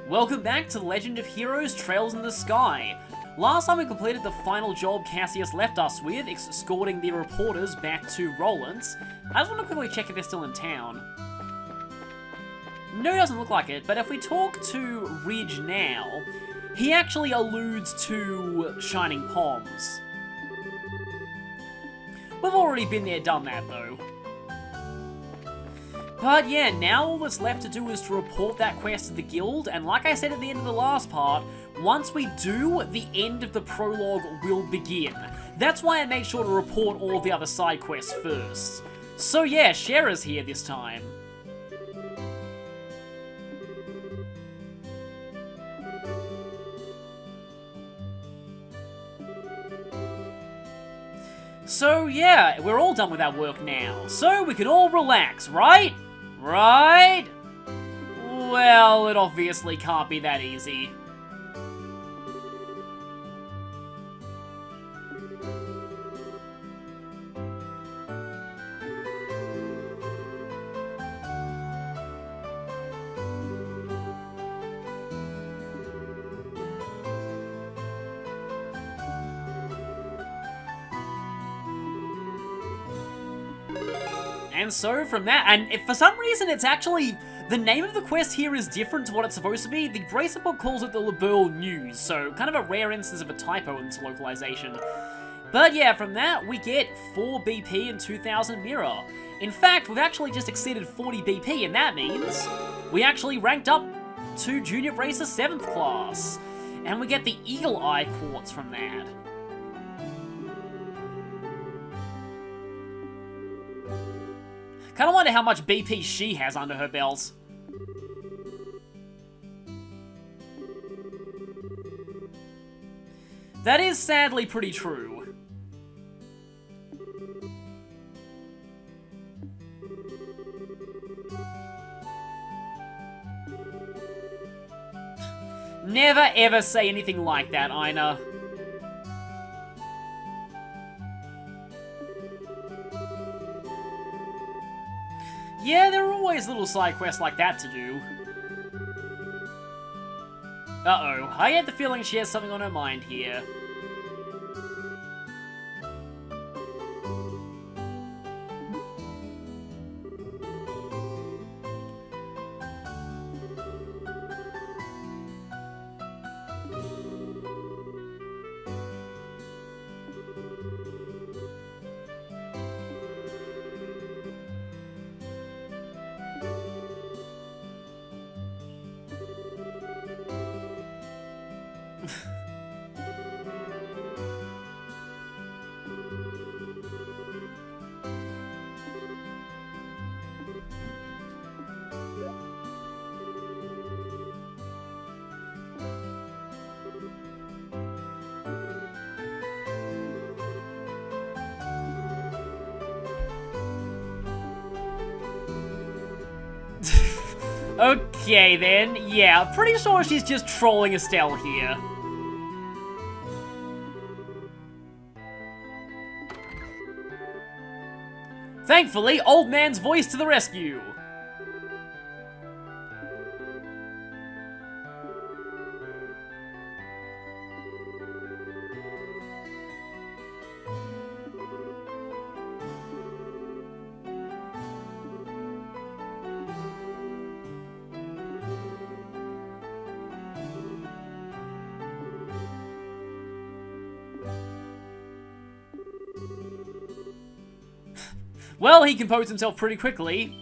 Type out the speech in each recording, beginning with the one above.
Welcome back to The Legend of Heroes Trails in the Sky. Last time we completed the final job Cassius left us with, escorting the reporters back to Roland's. I just want to quickly check if they're still in town. No, it doesn't look like it, but if we talk to Ridge now, he actually alludes to Shining Palms. We've already been there, done that though. But yeah, now all that's left to do is to report that quest to the guild, and like I said at the end of the last part, once we do, the end of the prologue will begin. That's why I made sure to report all the other side quests first. So yeah, Shera's here this time. So yeah, we're all done with our work now, so we can all relax, right? Right? Well, it obviously can't be that easy. And so from that, and if for some reason it's actually, the name of the quest here is different to what it's supposed to be, the Bracer book calls it the Liberl News, so kind of a rare instance of a typo in this localization. But yeah, from that we get 4 BP and 2000 mirror. In fact, we've actually just exceeded 40 BP, and that means we actually ranked up to Junior Bracer 7th class. And we get the Eagle Eye Quartz from that. Kinda wonder how much BP she has under her belt. That is sadly pretty true. Never ever say anything like that, Ina. Yeah, there are always little side quests like that to do. Uh-oh, I get the feeling she has something on her mind here. Okay then, yeah, pretty sure she's just trolling Estelle here. Thankfully, old man's voice to the rescue. Well, he composed himself pretty quickly,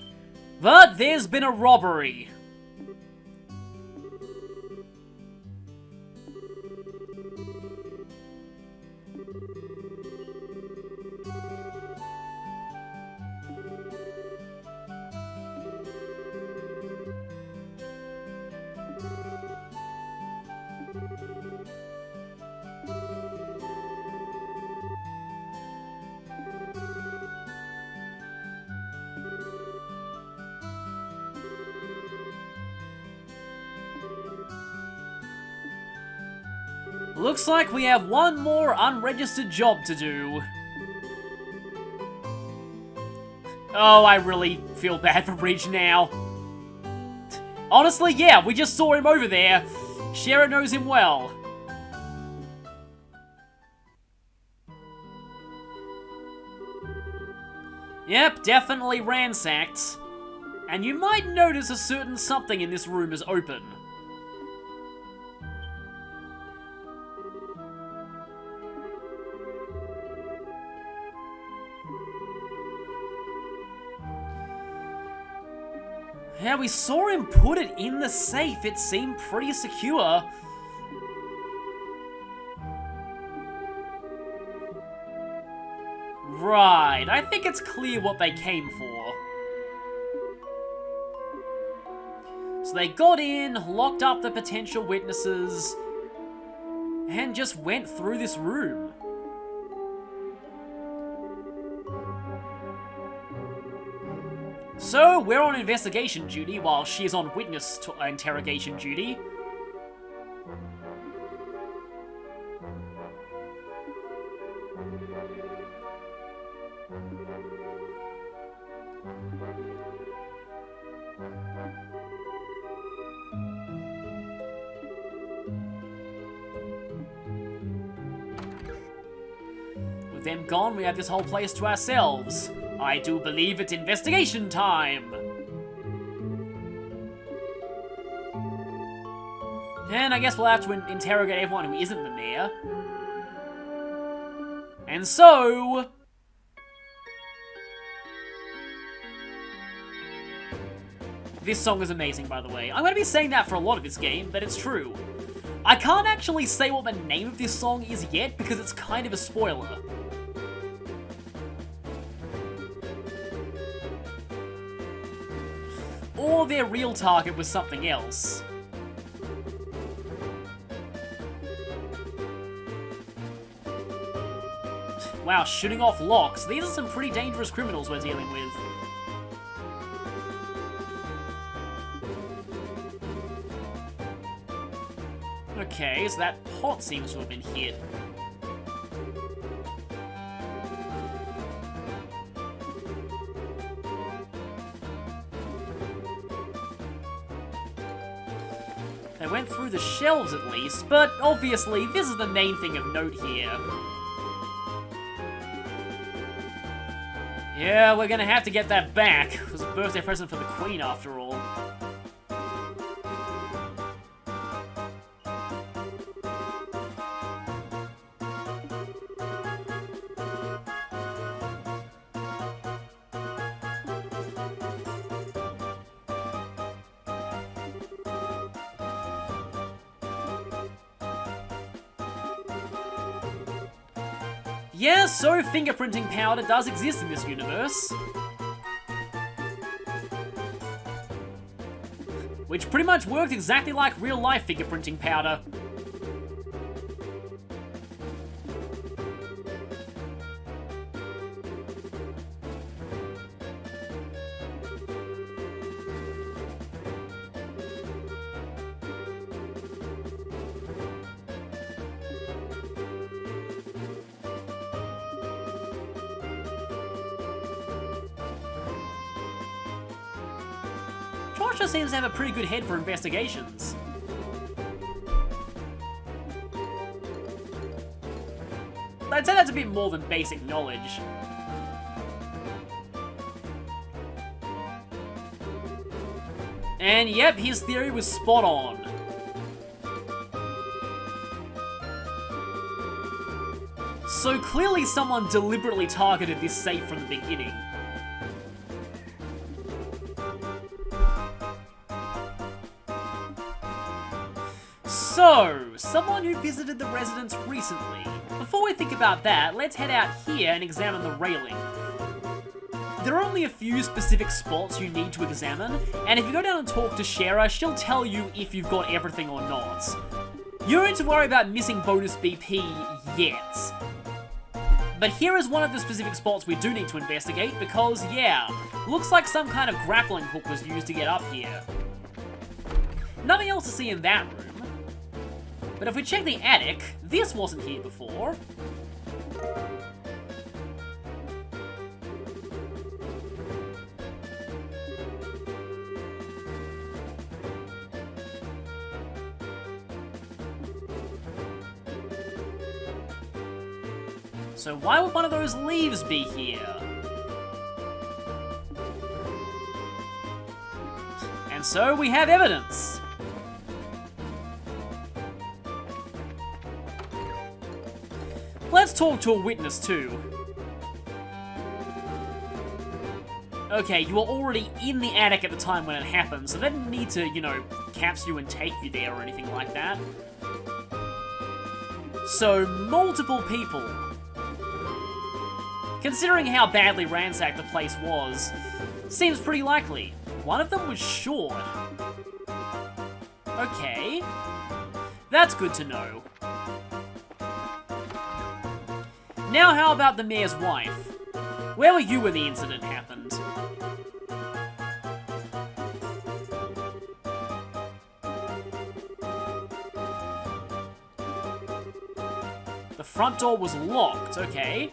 but there's been a robbery. Looks like we have one more unregistered job to do. Oh, I really feel bad for Ridge now. Honestly, yeah, we just saw him over there. Shara knows him well. Yep, definitely ransacked. And you might notice a certain something in this room is open. Yeah, we saw him put it in the safe. It seemed pretty secure. Right, I think it's clear what they came for. So they got in, locked up the potential witnesses, and just went through this room. So, we're on investigation duty while she's on witness interrogation duty. With them gone, we have this whole place to ourselves. I do believe it's investigation time! And I guess we'll have to interrogate everyone who isn't the mayor. And so... This song is amazing, by the way. I'm going to be saying that for a lot of this game, but it's true. I can't actually say what the name of this song is yet, because it's kind of a spoiler. Or their real target was something else. Wow, shooting off locks. These are some pretty dangerous criminals we're dealing with. Okay, so that pot seems to have been hit. They went through the shelves at least, but obviously this is the main thing of note here. Yeah, we're gonna have to get that back. It was a birthday present for the Queen after all. Yeah, so fingerprinting powder does exist in this universe. Which pretty much worked exactly like real-life fingerprinting powder. Joshua seems to have a pretty good head for investigations. I'd say that's a bit more than basic knowledge. And yep, his theory was spot on. So clearly someone deliberately targeted this safe from the beginning. So, someone who visited the residence recently. Before we think about that, let's head out here and examine the railing. There are only a few specific spots you need to examine, and if you go down and talk to Shara, she'll tell you if you've got everything or not. You don't need to worry about missing bonus BP yet. But here is one of the specific spots we do need to investigate because, yeah, looks like some kind of grappling hook was used to get up here. Nothing else to see in that room. But if we check the attic, this wasn't here before. So why would one of those leaves be here? And so we have evidence. Let's talk to a witness too. Okay, you were already in the attic at the time when it happened, so they didn't need to, you know, capture you and take you there or anything like that. So, multiple people. Considering how badly ransacked the place was, seems pretty likely. One of them was short. Okay. That's good to know. Now how about the mayor's wife? Where were you when the incident happened? The front door was locked, okay.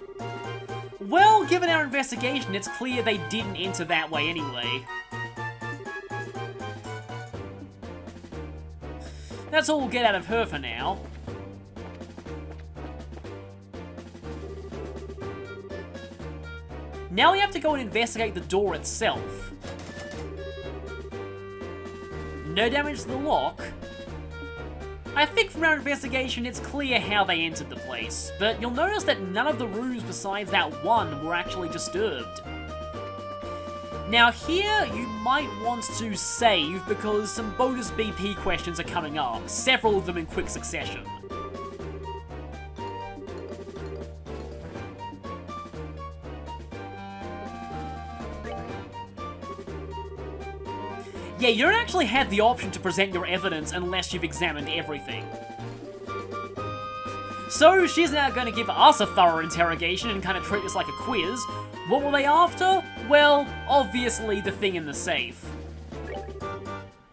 Well, given our investigation, it's clear they didn't enter that way anyway. That's all we'll get out of her for now. Now we have to go and investigate the door itself. No damage to the lock. I think from our investigation it's clear how they entered the place, but you'll notice that none of the rooms besides that one were actually disturbed. Now here you might want to save because some bonus BP questions are coming up, several of them in quick succession. Yeah, you don't actually have the option to present your evidence unless you've examined everything. So she's now going to give us a thorough interrogation and kind of treat this like a quiz. What were they after? Well, obviously the thing in the safe.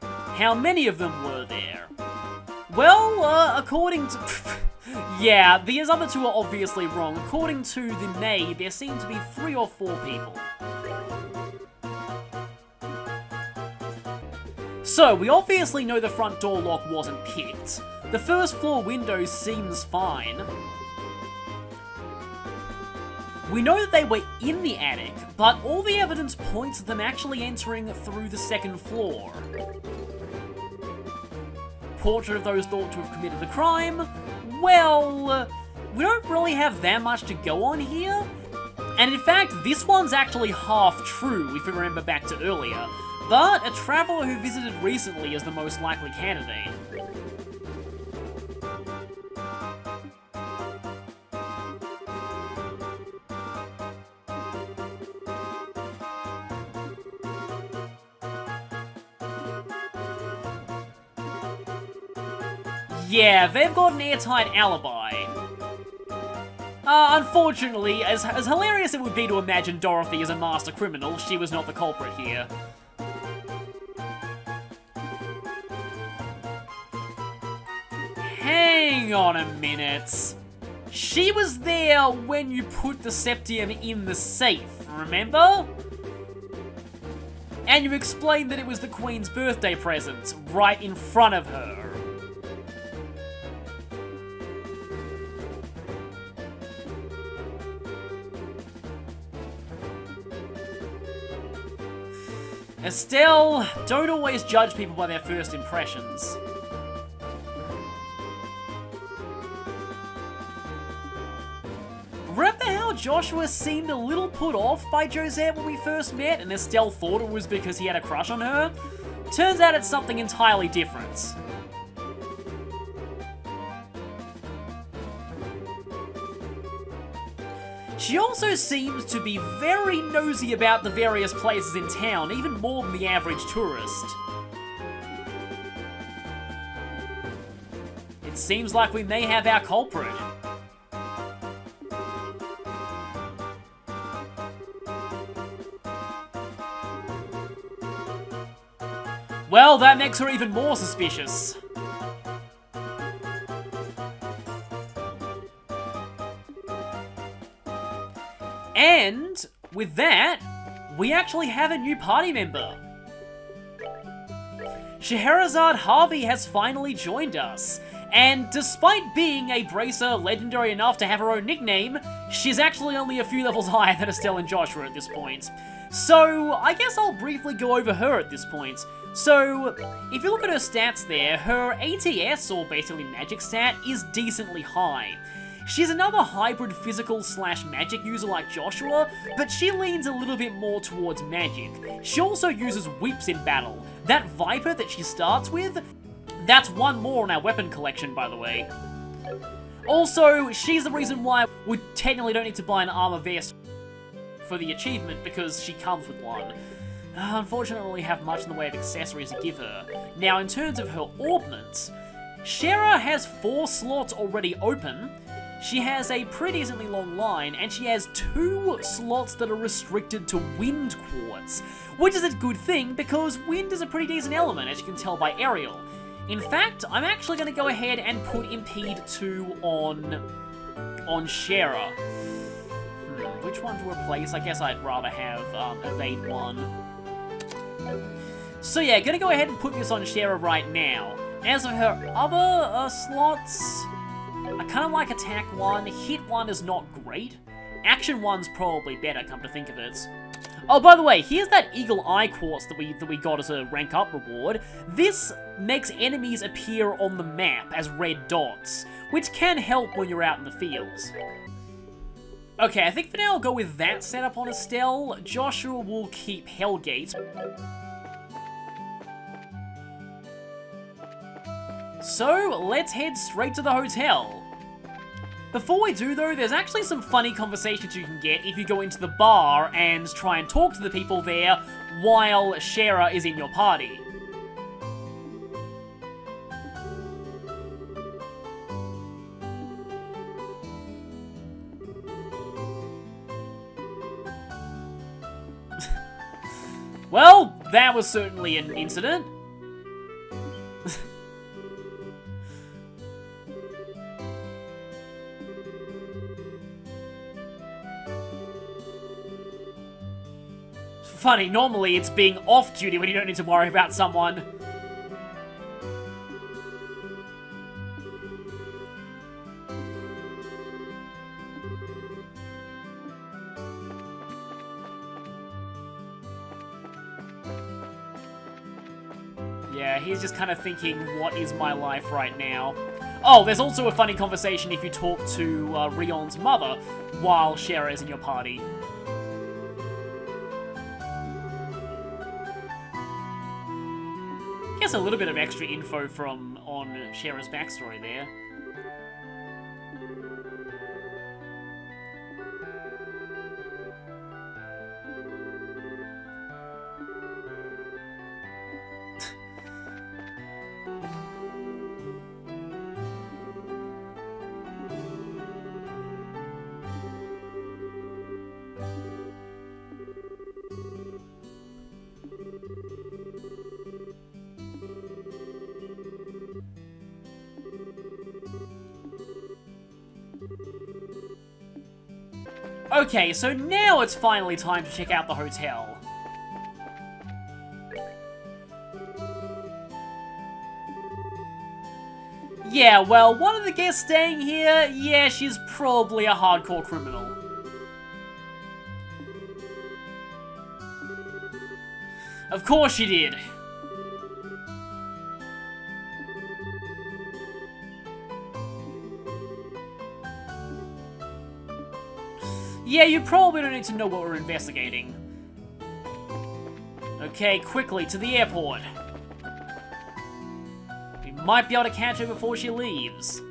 How many of them were there? Well, according to... yeah, these other two are obviously wrong. According to the maid, there seem to be 3 or 4 people. So, we obviously know the front door lock wasn't picked. The first floor window seems fine. We know that they were in the attic, but all the evidence points to them actually entering through the second floor. Portrait of those thought to have committed the crime? Well, we don't really have that much to go on here. And in fact, this one's actually half true if we remember back to earlier. But a traveller who visited recently is the most likely candidate. Yeah, they've got an airtight alibi. Unfortunately, as hilarious it would be to imagine Dorothy as a master criminal, she was not the culprit here. Hang on a minute. She was there when you put the septium in the safe, remember? And you explained that it was the Queen's birthday present, right in front of her. Estelle, don't always judge people by their first impressions. Remember how Joshua seemed a little put off by Josette when we first met and Estelle thought it was because he had a crush on her? Turns out it's something entirely different. She also seems to be very nosy about the various places in town, even more than the average tourist. It seems like we may have our culprit. Well, that makes her even more suspicious. And with that, we actually have a new party member. Scheherazade Harvey has finally joined us, And despite being a Bracer legendary enough to have her own nickname, she's actually only a few levels higher than Estelle and Joshua at this point. So, I guess I'll briefly go over her at this point. So, if you look at her stats there, her ATS, or basically magic stat, is decently high. She's another hybrid physical/magic user like Joshua, but she leans a little bit more towards magic. She also uses whips in battle. That Viper that she starts with, that's one more on our weapon collection, by the way. Also, she's the reason why we technically don't need to buy an armor vest for the achievement, because she comes with one. Unfortunately, I don't really have much in the way of accessories to give her. Now, in terms of her orbments, Shera has 4 slots already open. She has a pretty decently long line, and she has 2 slots that are restricted to wind quartz, which is a good thing because wind is a pretty decent element, as you can tell by aerial. In fact, I'm actually going to go ahead and put Impede 2 on Shera. Which one to replace? I guess I'd rather have Evade 1. So yeah, gonna go ahead and put this on Shera right now. As for her other slots, I kind of like Attack 1. Hit 1 is not great. Action 1's probably better, come to think of it. Oh, by the way, here's that Eagle Eye Quartz that we got as a rank up reward. This makes enemies appear on the map as red dots, which can help when you're out in the fields. Okay, I think for now I'll go with that setup on Estelle. Joshua will keep Hellgate. So, let's head straight to the hotel. Before we do though, there's actually some funny conversations you can get if you go into the bar and try and talk to the people there while Shera is in your party. Well, that was certainly an incident. Funny, normally it's being off duty when you don't need to worry about someone. Yeah, he's just kind of thinking, what is my life right now? Oh, there's also a funny conversation if you talk to Rion's mother while Shera is in your party. Guess a little bit of extra info on Shera's backstory there. Okay, so now it's finally time to check out the hotel. Yeah, well, one of the guests staying here, yeah, she's probably a hardcore criminal. Of course she did. Yeah, you probably don't need to know what we're investigating. Okay, quickly, to the airport. We might be able to catch her before she leaves.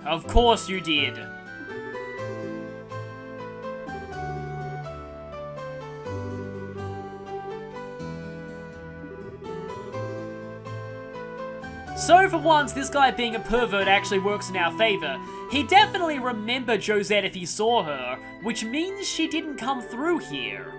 Of course you did. So for once, this guy being a pervert actually works in our favor. He definitely remembered Josette if he saw her, which means she didn't come through here.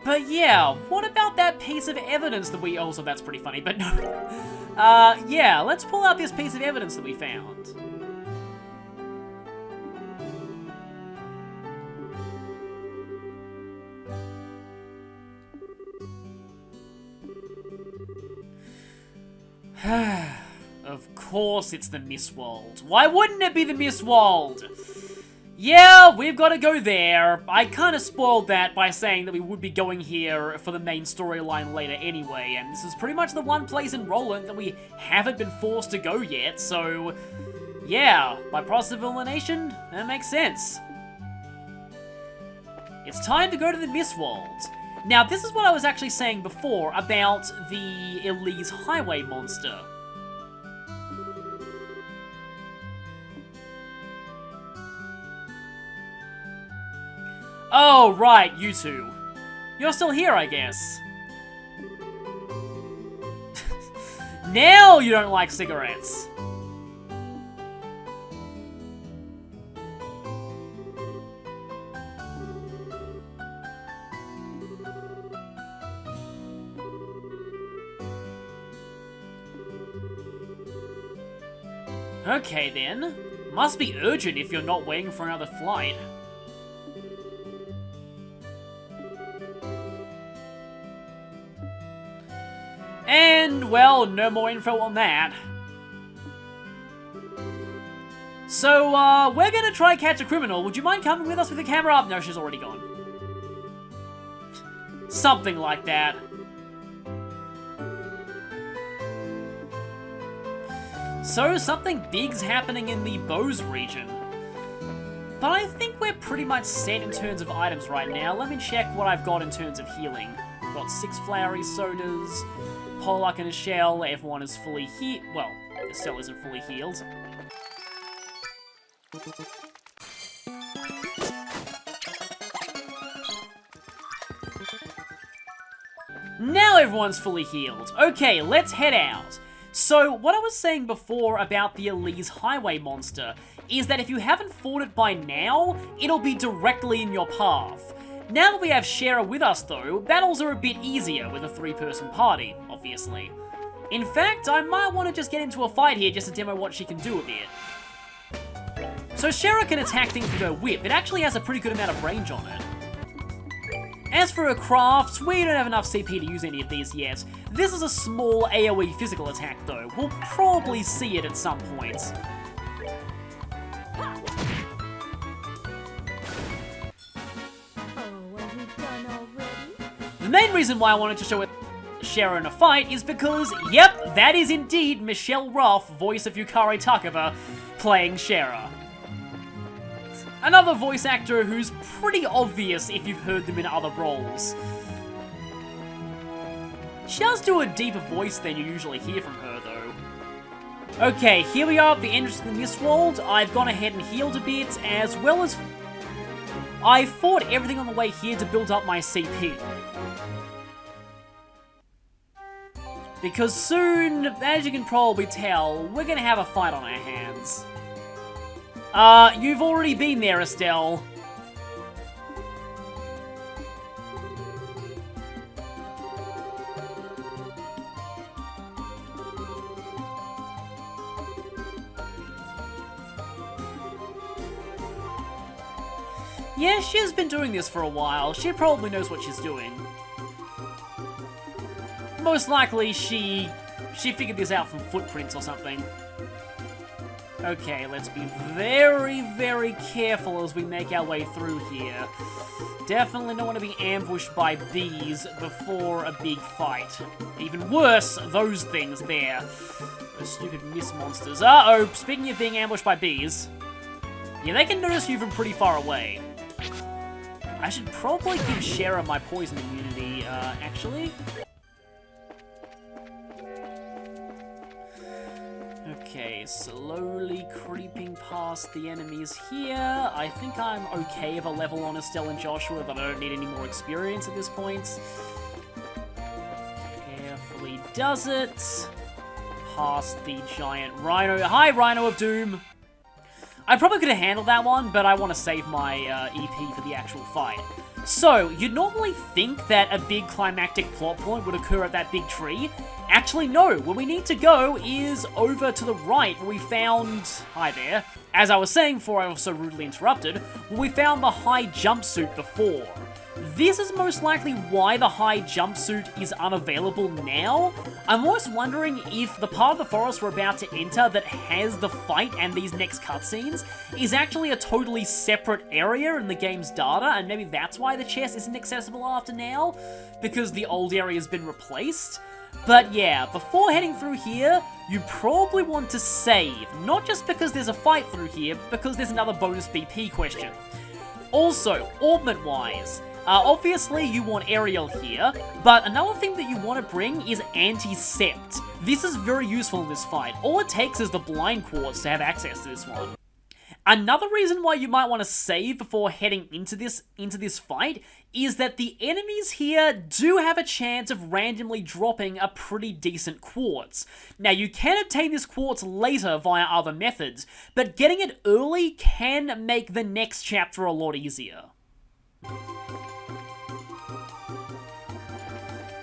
But yeah, what about that piece of evidence that we... Also, that's pretty funny, but no. Yeah, let's pull out this piece of evidence that we found. Of course it's the Mistwald. Why wouldn't it be the Mistwald? Yeah, we've got to go there. I kind of spoiled that by saying that we would be going here for the main storyline later anyway, and this is pretty much the one place in Roland that we haven't been forced to go yet, so... Yeah, by process of elimination, that makes sense. It's time to go to the Mistwald. Now, this is what I was actually saying before about the Elise Highway monster. Oh, right, you two. You're still here, I guess. Now you don't like cigarettes. Okay then. Must be urgent if you're not waiting for another flight. And, well, no more info on that. So, we're gonna try catch a criminal. Would you mind coming with us with the camera up? No, she's already gone. Something like that. So, something big's happening in the Bose region. But I think we're pretty much set in terms of items right now. Let me check what I've got in terms of healing. I've got 6 flowery sodas, Pollock and Estelle, everyone is fully healed. Well, Estelle isn't fully healed. Now everyone's fully healed. Okay, let's head out. So, what I was saying before about the Elise Highway monster is that if you haven't fought it by now, it'll be directly in your path. Now that we have Shara with us though, battles are a bit easier with a 3-person party, obviously. In fact, I might want to just get into a fight here just to demo what she can do a bit. So Shara can attack things with her whip. It actually has a pretty good amount of range on it. As for her crafts, we don't have enough CP to use any of these yet. This is a small AoE physical attack though. We'll probably see it at some point. The main reason why I wanted to show it Shara in a fight is because, yep, that is indeed Michelle Ruff, voice of Yukari Takaba, playing Shara. Another voice actor who's pretty obvious if you've heard them in other roles. She does do a deeper voice than you usually hear from her, though. Okay, here we are at the entrance to the Mistwald. I've gone ahead and healed a bit, as well as... I fought everything on the way here to build up my CP. Because soon, as you can probably tell, we're gonna have a fight on our hands. You've already been there, Estelle. Yeah, she's been doing this for a while. She probably knows what she's doing. Most likely, she figured this out from footprints or something. Okay, let's be very, very careful as we make our way through here. Definitely don't want to be ambushed by bees before a big fight. Even worse, those things there. Those stupid mist monsters. Uh-oh, speaking of being ambushed by bees. Yeah, they can notice you from pretty far away. I should probably give Shara my poison immunity, actually. Okay, slowly creeping past the enemies here. I think I'm okay if I level on Estelle and Joshua, but I don't need any more experience at this point. Carefully does it. Past the giant rhino. Hi, Rhino of Doom! I probably could have handled that one, but I want to save my EP for the actual fight. So, you'd normally think that a big climactic plot point would occur at that big tree. Actually, no. Where we need to go is over to the right, where we found... Hi there. As I was saying before I was so rudely interrupted, where we found the high jumpsuit before. This is most likely why the high jumpsuit is unavailable now. I'm almost wondering if the part of the forest we're about to enter that has the fight and these next cutscenes is actually a totally separate area in the game's data, and maybe that's why the chest isn't accessible after now, because the old area has been replaced. But yeah, before heading through here, you probably want to save, not just because there's a fight through here, but because there's another bonus BP question. Also, augment-wise, obviously you want Aerial here, but another thing that you want to bring is Anti-Sept. This is very useful in this fight. All it takes is the Blind Quartz to have access to this one. Another reason why you might want to save before heading into this fight is that the enemies here do have a chance of randomly dropping a pretty decent quartz. Now, you can obtain this quartz later via other methods, but getting it early can make the next chapter a lot easier.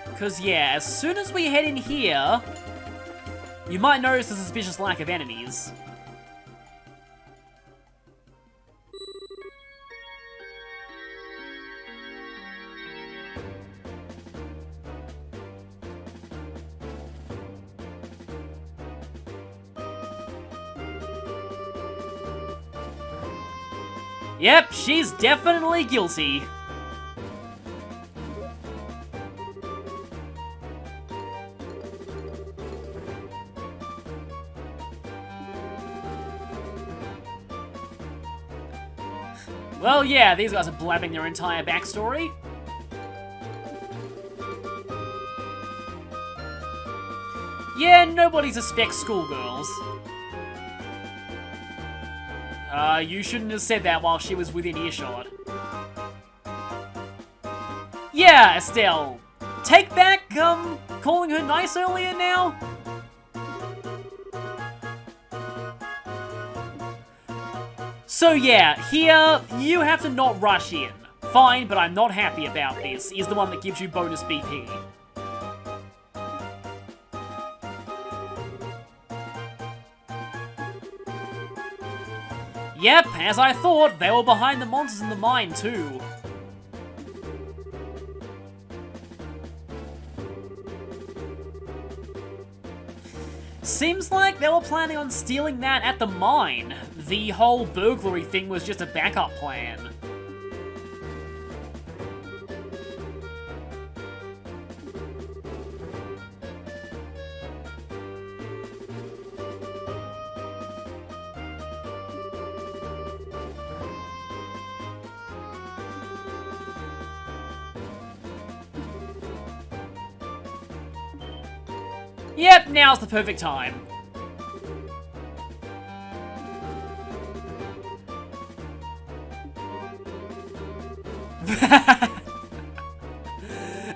Because, yeah, as soon as we head in here, you might notice a suspicious lack of enemies. Yep, she's definitely guilty. Well, yeah, these guys are blabbing their entire backstory. Yeah, nobody suspects schoolgirls. You shouldn't have said that while she was within earshot. Yeah, Estelle. Take back, calling her nice earlier now? So yeah, here, you have to not rush in. Fine, but I'm not happy about this, is the one that gives you bonus BP. Yep, as I thought, they were behind the monsters in the mine too. Seems like they were planning on stealing that at the mine. The whole burglary thing was just a backup plan. Yep, now's the perfect time.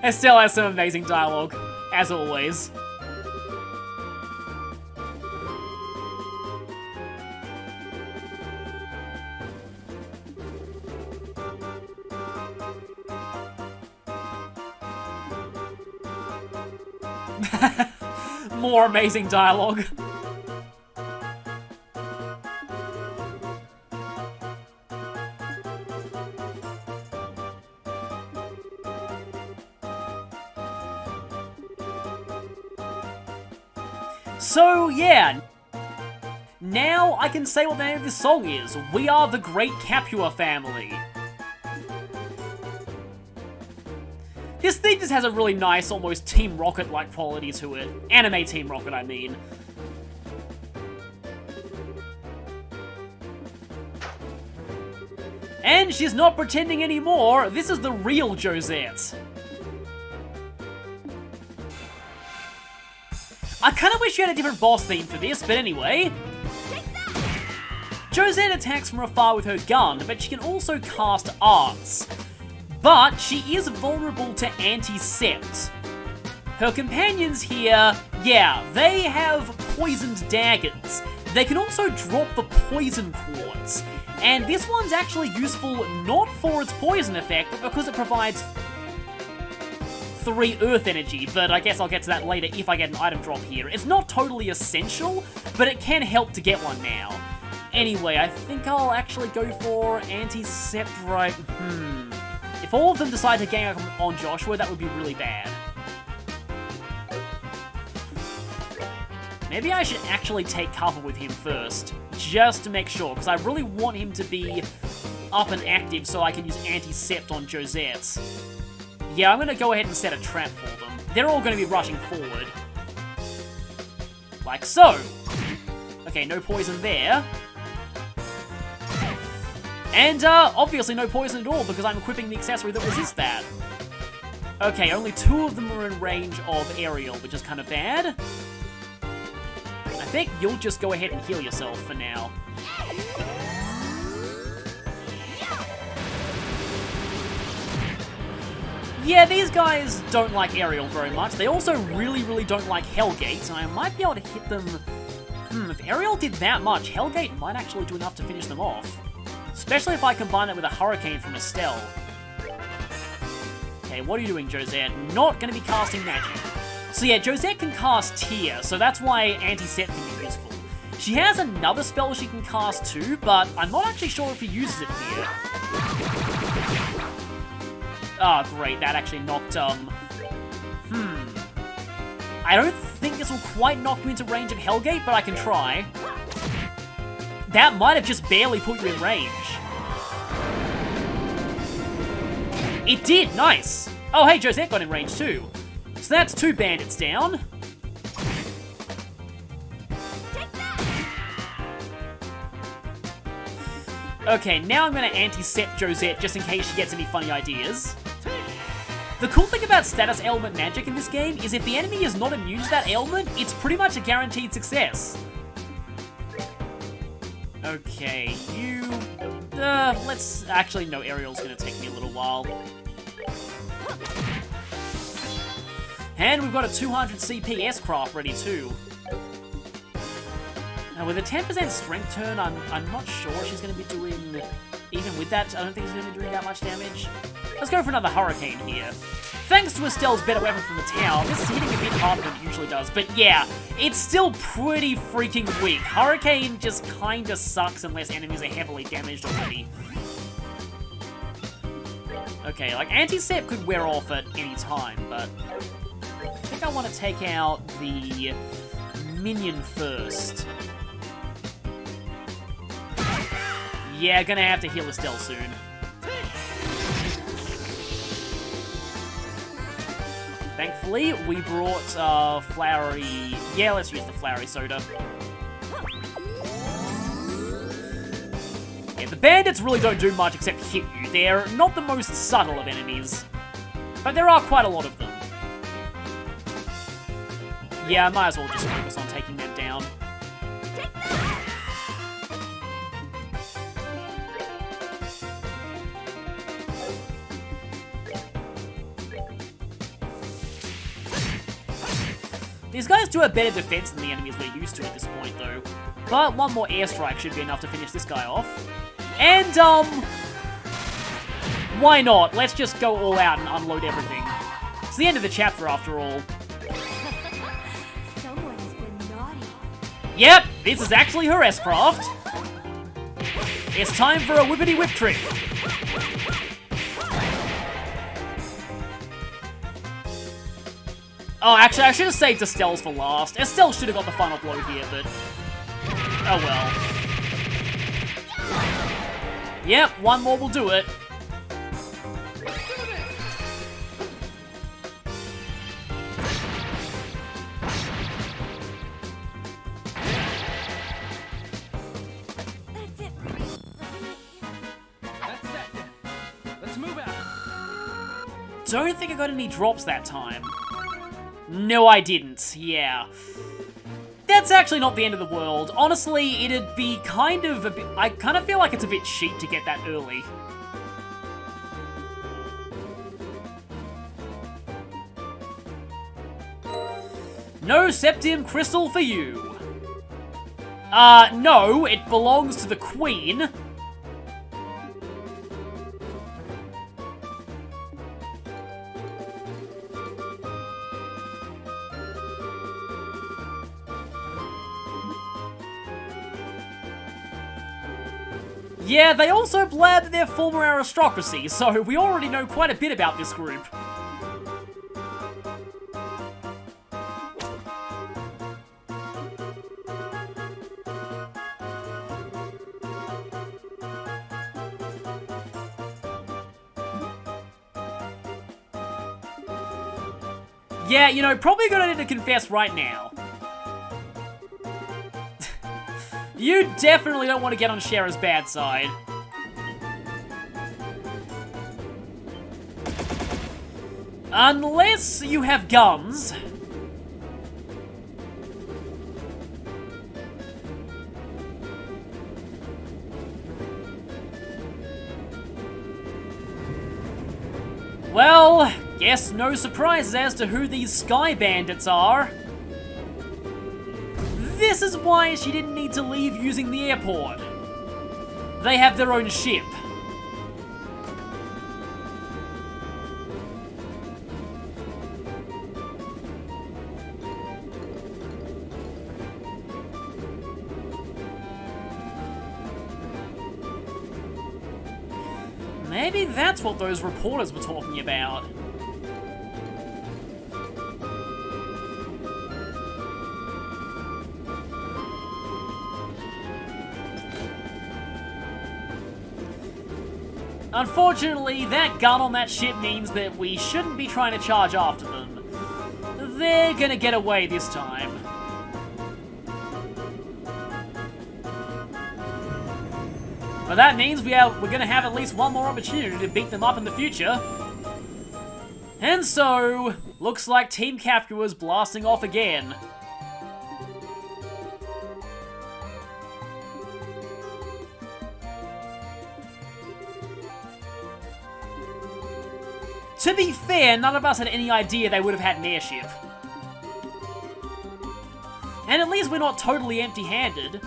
Estelle has some amazing dialogue, as always. More amazing dialogue. So, yeah. Now I can say what the name of this song is. We are the Great Capua Family. This thing just has a really nice, almost Team Rocket-like quality to it. Anime Team Rocket, I mean. And she's not pretending anymore. This is the real Josette. I kind of wish you had a different boss theme for this, but anyway. Josette attacks from afar with her gun, but she can also cast arts. But she is vulnerable to anti-sept. Her companions here, yeah, they have poisoned daggers. They can also drop the poison quartz. And this one's actually useful not for its poison effect, but because it provides 3 earth energy, but I guess I'll get to that later if I get an item drop here. It's not totally essential, but it can help to get one now. Anyway, I think I'll actually go for anti-sept right. If all of them decide to gang up on Joshua, that would be really bad. Maybe I should actually take cover with him first, just to make sure, because I really want him to be up and active so I can use anti-sept on Josette. Yeah, I'm going to go ahead and set a trap for them. They're all going to be rushing forward. Like so. Okay, no poison there. And, obviously no poison at all, because I'm equipping the accessory that resists that. Okay, only 2 of them are in range of aerial, which is kind of bad. I think you'll just go ahead and heal yourself for now. Yeah, these guys don't like aerial very much. They also really don't like Hellgate, and I might be able to hit them... if aerial did that much, Hellgate might actually do enough to finish them off. Especially if I combine it with a Hurricane from Estelle. Okay, what are you doing, Josette? Not going to be casting magic. So yeah, Josette can cast Tear, so that's why anti-sept can be useful. She has another spell she can cast too, but I'm not actually sure if he uses it here. Ah, oh, great, that actually knocked, I don't think this will quite knock you into range of Hellgate, but I can try. That might have just barely put you in range. It did, nice. Oh, hey, Josette got in range too. So that's 2 bandits down. Okay, now I'm going to anti-sept Josette just in case she gets any funny ideas. The cool thing about status ailment magic in this game is if the enemy is not immune to that ailment, it's pretty much a guaranteed success. Okay, you... let's... Actually, no, aerial's gonna take me a little while. And we've got a 200 CP S-Craft ready too. Now, with a 10% strength turn, I'm not sure she's gonna be doing... Even with that, I don't think she's gonna be doing that much damage. Let's go for another Hurricane here. Thanks to Estelle's better weapon from the tower, this is hitting a bit harder than it usually does, but yeah, it's still pretty freaking weak. Hurricane just kinda sucks unless enemies are heavily damaged already. Okay, like, anti-sept could wear off at any time, but I think I want to take out the minion first. Yeah, gonna have to heal Estelle soon. Thankfully, we brought flowery... Yeah, let's use the flowery soda. Yeah, the bandits really don't do much except hit you. They're not the most subtle of enemies, but there are quite a lot of them. Yeah, I might as well just focus on taking them down. These guys do have better defense than the enemies we're used to at this point, though. But one more airstrike should be enough to finish this guy off. And, why not? Let's just go all out and unload everything. It's the end of the chapter, after all. Someone's been naughty. Yep, this is actually her S-Craft. It's time for a whippity whip trick. Oh, actually, I should have saved Estelle's for last. Estelle should have got the final blow here, but... Oh well. Yep, one more will do it. That's it. That's that then. Let's move out. Don't think I got any drops that time. No, I didn't. Yeah. That's actually not the end of the world. Honestly, it'd be kind of a bit... I kind of feel like it's a bit cheap to get that early. No Septium Crystal for you. No, it belongs to the Queen. Yeah, they also blab their former aristocracy, so we already know quite a bit about this group. Yeah, you know, probably gonna need to confess right now. You definitely don't want to get on Shera's bad side. Unless you have guns. Well, guess no surprises as to who these Sky Bandits are. This is why she didn't need to leave using the airport. They have their own ship. Maybe that's what those reporters were talking about. Unfortunately, that gun on that ship means that we shouldn't be trying to charge after them. They're gonna get away this time. But that means we're gonna have at least one more opportunity to beat them up in the future. And so, looks like Team Capua's blasting off again. To be fair, none of us had any idea they would have had an airship. And at least we're not totally empty-handed.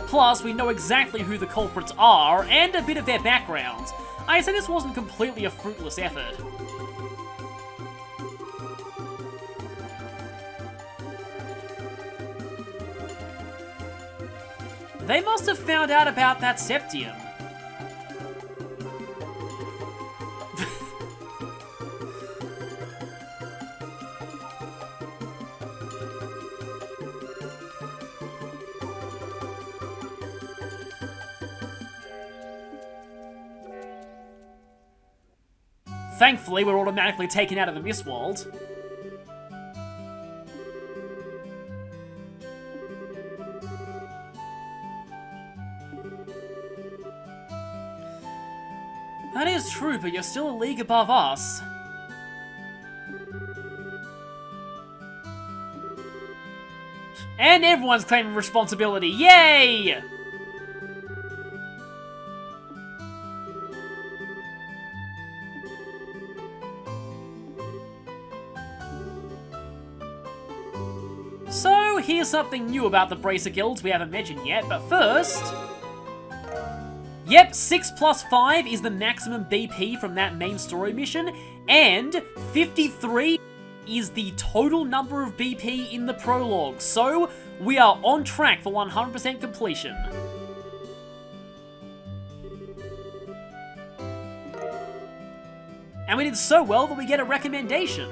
Plus, we know exactly who the culprits are, and a bit of their backgrounds. I say this wasn't completely a fruitless effort. They must have found out about that Septium. Thankfully, we're automatically taken out of the Mistwald. That is true, but you're still a league above us. And everyone's claiming responsibility. Yay! So, here's something new about the Bracer Guilds we haven't mentioned yet, but first... Yep, 6 plus 5 is the maximum BP from that main story mission, and 53 is the total number of BP in the prologue, so we are on track for 100% completion. And we did so well that we get a recommendation.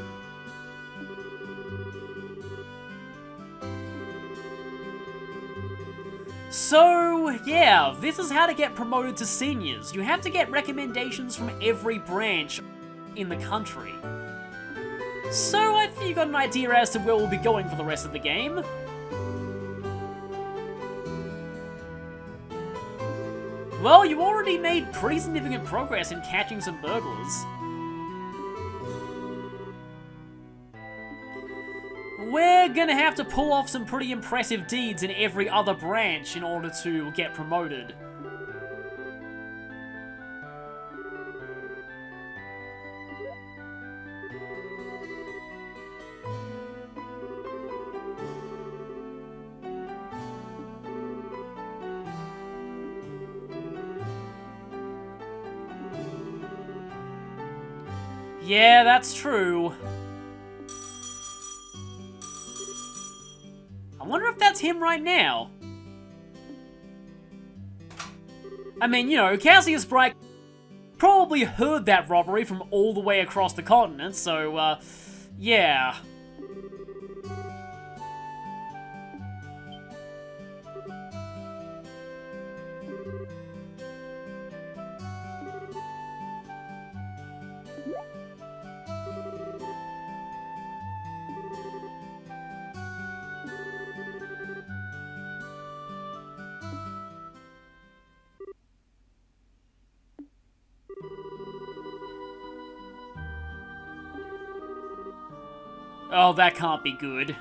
So, yeah, this is how to get promoted to seniors. You have to get recommendations from every branch in the country. So, I think you got an idea as to where we'll be going for the rest of the game. Well, you already made pretty significant progress in catching some burglars. we're gonna have to pull off some pretty impressive deeds in every other branch in order to get promoted. Yeah, that's true. I wonder if that's him right now. I mean, you know, Cassius Bright probably heard that robbery from all the way across the continent, so, yeah. Oh, that can't be good.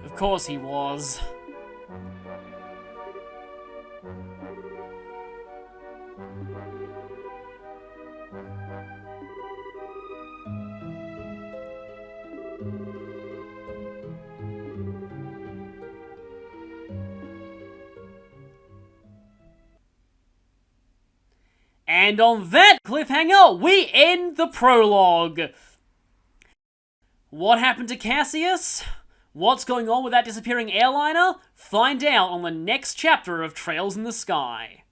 Of course he was. And on that cliffhanger, we end the prologue. What happened to Cassius? What's going on with that disappearing airliner? Find out on the next chapter of Trails in the Sky.